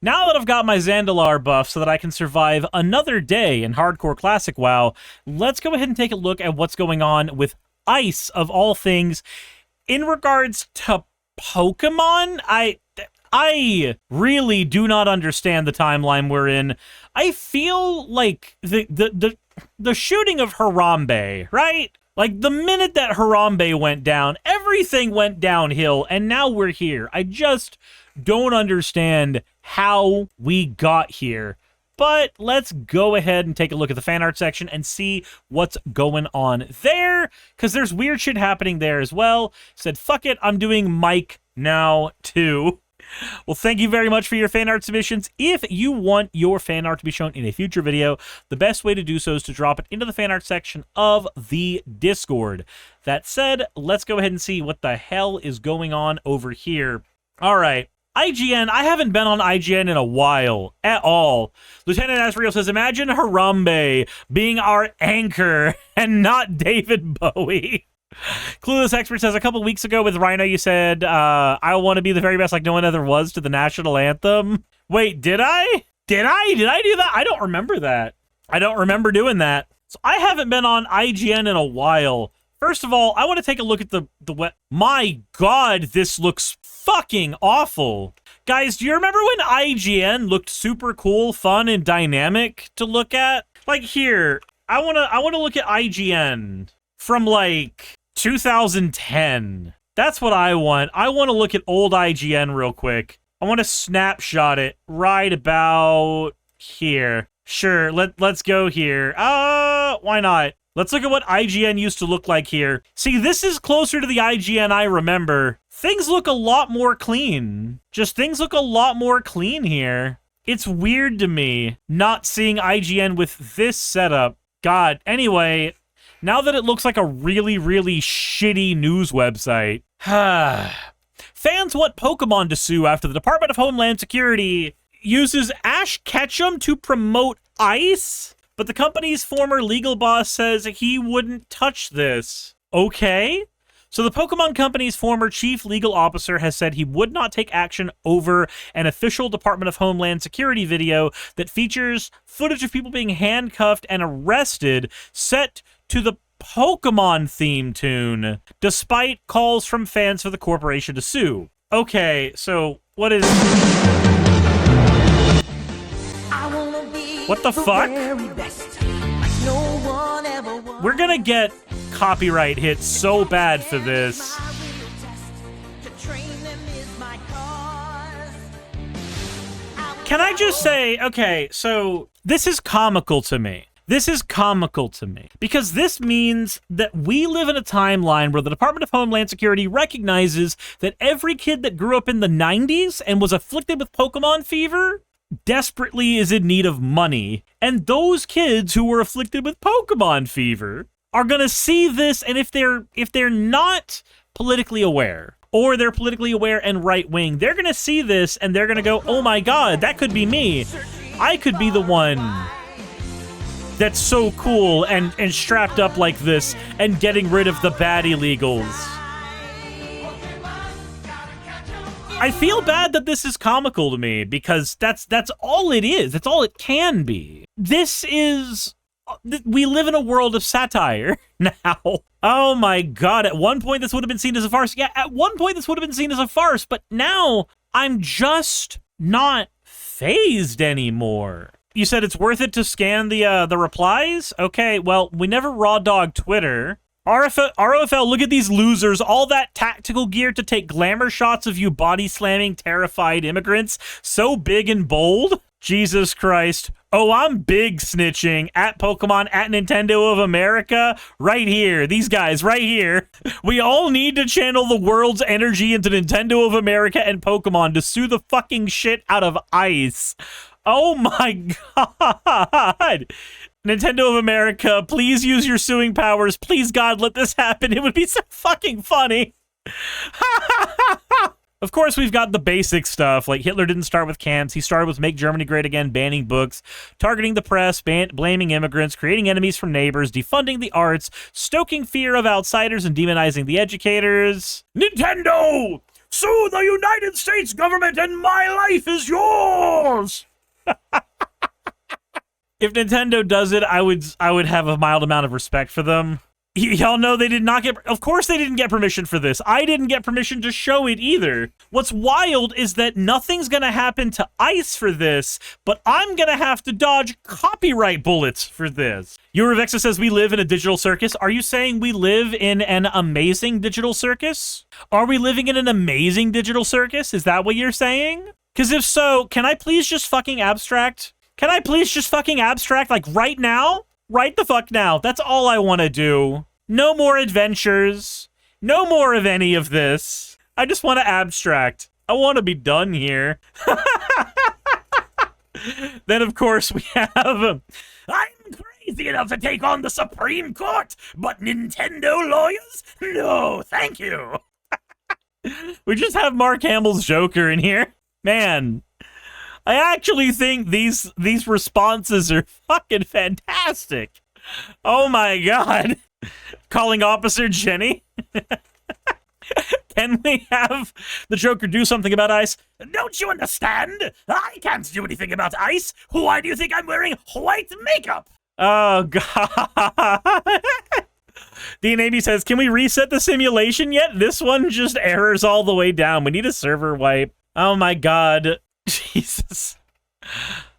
Now that I've got my Zandalar buff so that I can survive another day in Hardcore Classic WoW, let's go ahead and take a look at what's going on with Ice, of all things. In regards to Pokemon, I really do not understand the timeline we're in. I feel like the shooting of Harambe, right? Like, the minute that Harambe went down, everything went downhill, and now we're here. I just don't understand how we got here. But let's go ahead and take a look at the fan art section and see what's going on there, because there's weird shit happening there as well. Said, fuck it, I'm doing Mike now, too. Well, thank you very much for your fan art submissions. If you want your fan art to be shown in a future video, the best way to do so is to drop it into the fan art section of the Discord. That said, let's go ahead and see what the hell is going on over here. All right. IGN, I haven't been on IGN in a while, at all. Lieutenant Asriel says, imagine Harambe being our anchor and not David Bowie. Clueless Expert says, a couple weeks ago with Rhino, you said, I want to be the very best like no one ever was to the national anthem. Wait, did I? Did I do that? I don't remember that. I don't remember doing that. So I haven't been on IGN in a while. First of all, I want to take a look at the web. My God, this looks fucking awful. Guys, do you remember when IGN looked super cool, fun, and dynamic to look at? Like here, I wanna look at IGN from like 2010. That's what I want. I want to look at old IGN real quick. I want to snapshot it right about here. Sure, let's go here. Why not? Let's look at what IGN used to look like here. See, this is closer to the IGN I remember. Things look a lot more clean. Just things look a lot more clean here. It's weird to me not seeing IGN with this setup. God, anyway, now that it looks like a really, really shitty news website. Fans want Pokemon to sue after the Department of Homeland Security uses Ash Ketchum to promote Ice? But the company's former legal boss says he wouldn't touch this. Okay. So the Pokemon Company's former chief legal officer has said he would not take action over an official Department of Homeland Security video that features footage of people being handcuffed and arrested set to the Pokemon theme tune, despite calls from fans for the corporation to sue. Okay, so what is... What the fuck? We're gonna get copyright hit so bad for this. Can I just say, okay, so this is comical to me. This is comical to me because this means that we live in a timeline where the Department of Homeland Security recognizes that every kid that grew up in the 90s and was afflicted with Pokemon fever desperately is in need of money. And those kids who were afflicted with Pokemon fever are going to see this, and if they're not politically aware, or they're politically aware and right-wing, they're going to see this and they're going to go, oh my God, that could be me. I could be the one that's so cool and strapped up like this and getting rid of the bad illegals. I feel bad that this is comical to me because that's all it is. That's all it can be. This is... We live in a world of satire now. Oh my God, at one point this would have been seen as a farce. Yeah, at one point this would have been seen as a farce, but now I'm just not fazed anymore. You said it's worth it to scan the replies? Okay, well, we never raw dog Twitter. ROFL, look at these losers. All that tactical gear to take glamour shots of you body-slamming terrified immigrants. So big and bold. Jesus Christ. Oh, I'm big snitching. At Pokemon, at Nintendo of America. Right here. These guys, right here. We all need to channel the world's energy into Nintendo of America and Pokemon to sue the fucking shit out of Ice. Oh my God. Nintendo of America, please use your suing powers. Please, God, let this happen. It would be so fucking funny. Of course, we've got the basic stuff, like Hitler didn't start with camps. He started with Make Germany Great Again, banning books, targeting the press, blaming immigrants, creating enemies from neighbors, defunding the arts, stoking fear of outsiders, and demonizing the educators. Nintendo! Sue the United States government and my life is yours! If Nintendo does it, I would have a mild amount of respect for them. Y'all know they did not get... Of course they didn't get permission for this. I didn't get permission to show it either. What's wild is that nothing's gonna happen to ICE for this, but I'm gonna have to dodge copyright bullets for this. Eurovexa says we live in a digital circus. Are you saying we live in an amazing digital circus? Are we living in an amazing digital circus? Is that what you're saying? Because if so, can I please just fucking abstract? Can I please just fucking abstract, like, right now? Right the fuck now. That's all I want to do. No more adventures. No more of any of this. I just want to abstract. I want to be done here. Then, of course, we have... I'm crazy enough to take on the Supreme Court, but Nintendo lawyers? No, thank you. We just have Mark Hamill's Joker in here. Man... I actually think these responses are fucking fantastic. Oh my god. Calling Officer Jenny. Can we have the Joker do something about ICE? Don't you understand? I can't do anything about ICE. Why do you think I'm wearing white makeup? Oh god. DNAB says, can we reset the simulation yet? This one just errors all the way down. We need a server wipe. Oh my god. Jesus.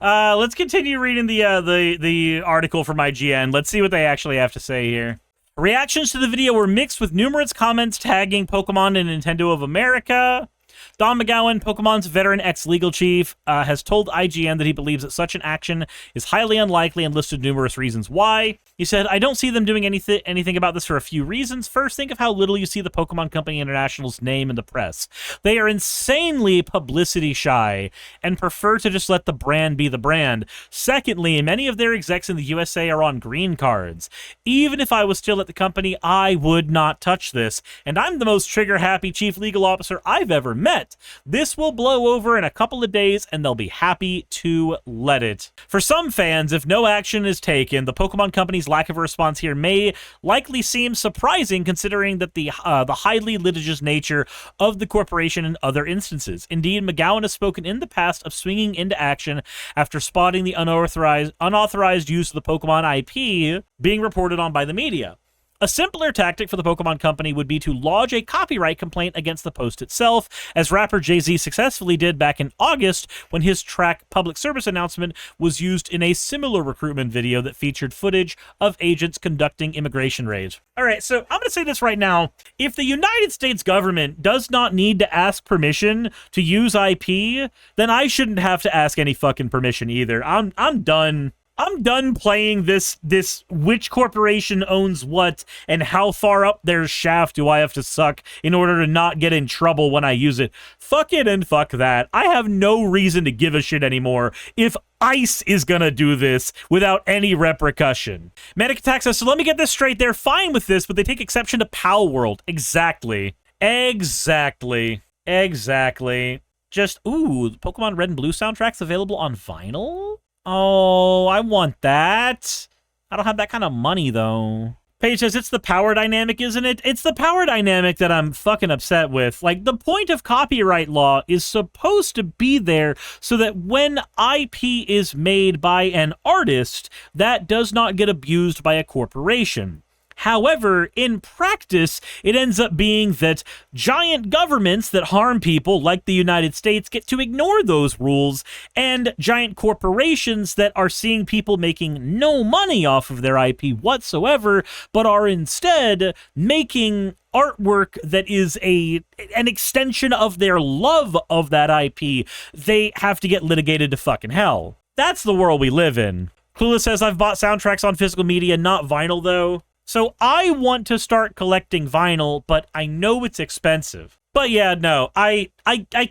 Let's continue reading the article from IGN. Let's see what they actually have to say here. Reactions to the video were mixed, with numerous comments tagging Pokemon and Nintendo of America. Don McGowan, Pokemon's veteran ex-legal chief, has told IGN that he believes that such an action is highly unlikely and listed numerous reasons why. He said, I don't see them doing anything about this for a few reasons. First, think of how little you see the Pokemon Company International's name in the press. They are insanely publicity shy and prefer to just let the brand be the brand. Secondly, many of their execs in the USA are on green cards. Even if I was still at the company, I would not touch this. And I'm the most trigger-happy chief legal officer I've ever met. This will blow over in a couple of days, and they'll be happy to let it. For some fans, if no action is taken, the Pokemon Company's lack of a response here may likely seem surprising, considering that the highly litigious nature of the corporation in other instances. Indeed, McGowan has spoken in the past of swinging into action after spotting the unauthorized use of the Pokemon IP being reported on by the media. A simpler tactic for the Pokemon Company would be to lodge a copyright complaint against the post itself, as rapper Jay-Z successfully did back in August when his track Public Service Announcement was used in a similar recruitment video that featured footage of agents conducting immigration raids. All right, so I'm going to say this right now. If the United States government does not need to ask permission to use IP, then I shouldn't have to ask any fucking permission either. I'm done. I'm done playing this which corporation owns what and how far up their shaft do I have to suck in order to not get in trouble when I use it. Fuck it and fuck that. I have no reason to give a shit anymore if ICE is gonna do this without any repercussion. Manic Attack says, so let me get this straight. They're fine with this, but they take exception to Pal World. Exactly. Exactly. Exactly. Just, ooh, the Pokemon Red and Blue soundtrack's available on vinyl? Oh, I want that. I don't have that kind of money, though. Paige says, it's the power dynamic, isn't it? It's the power dynamic that I'm fucking upset with. Like, the point of copyright law is supposed to be there so that when IP is made by an artist, that does not get abused by a corporation. However, in practice, it ends up being that giant governments that harm people, like the United States, get to ignore those rules, and giant corporations that are seeing people making no money off of their IP whatsoever, but are instead making artwork that is an extension of their love of that IP, they have to get litigated to fucking hell. That's the world we live in. Clueless says, I've bought soundtracks on physical media, not vinyl, though. So I want to start collecting vinyl, but I know it's expensive. But yeah, no, I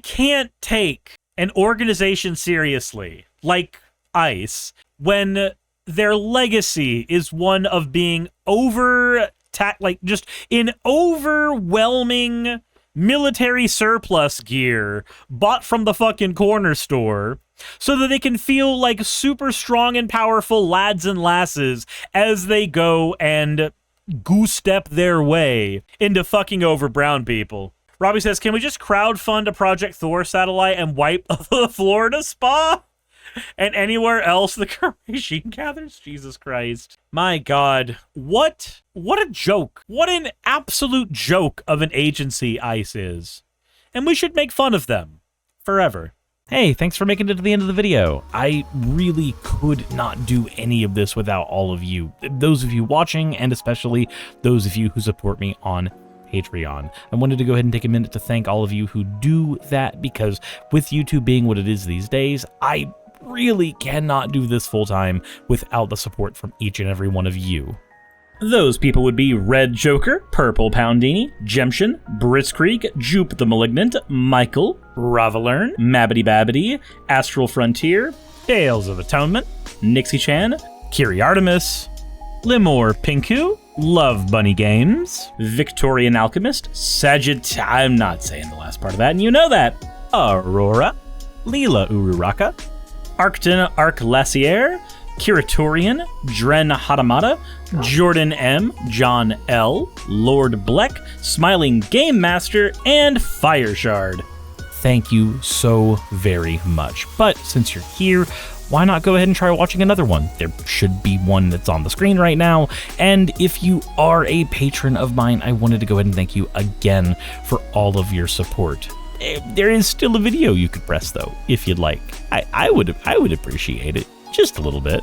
can't take an organization seriously, like ICE, when their legacy is one of being just in overwhelming military surplus gear bought from the fucking corner store, so that they can feel like super strong and powerful lads and lasses as they go and goose-step their way into fucking over brown people. Robbie says, can we just crowdfund a Project Thor satellite and wipe the Florida spa? And anywhere else the Croatian gathers? Jesus Christ. My God. What a joke. What an absolute joke of an agency ICE is. And we should make fun of them. Forever. Hey, thanks for making it to the end of the video. I really could not do any of this without all of you. Those of you watching, and especially those of you who support me on Patreon. I wanted to go ahead and take a minute to thank all of you who do that, because with YouTube being what it is these days, I really cannot do this full time without the support from each and every one of you. Those people would be Red Joker, Purple Poundini, Jemshin, Britzkrieg, Jupe the Malignant, Michael, Ravalern, Mabbity Babbity, Astral Frontier, Tales of Atonement, Nixie Chan, Kiri Artemis, Limor Pinku, Love Bunny Games, Victorian Alchemist, I'm not saying the last part of that, and you know that, Aurora, Leela Ururaka, Arcton Arclacier, Kiratorian, Dren Hadamata, Jordan M, John L, Lord Bleck, Smiling Game Master, and Fireshard. Thank you so very much. But since you're here, why not go ahead and try watching another one? There should be one that's on the screen right now. And if you are a patron of mine, I wanted to go ahead and thank you again for all of your support. There is still a video you could press though, if you'd like. I would appreciate it just a little bit.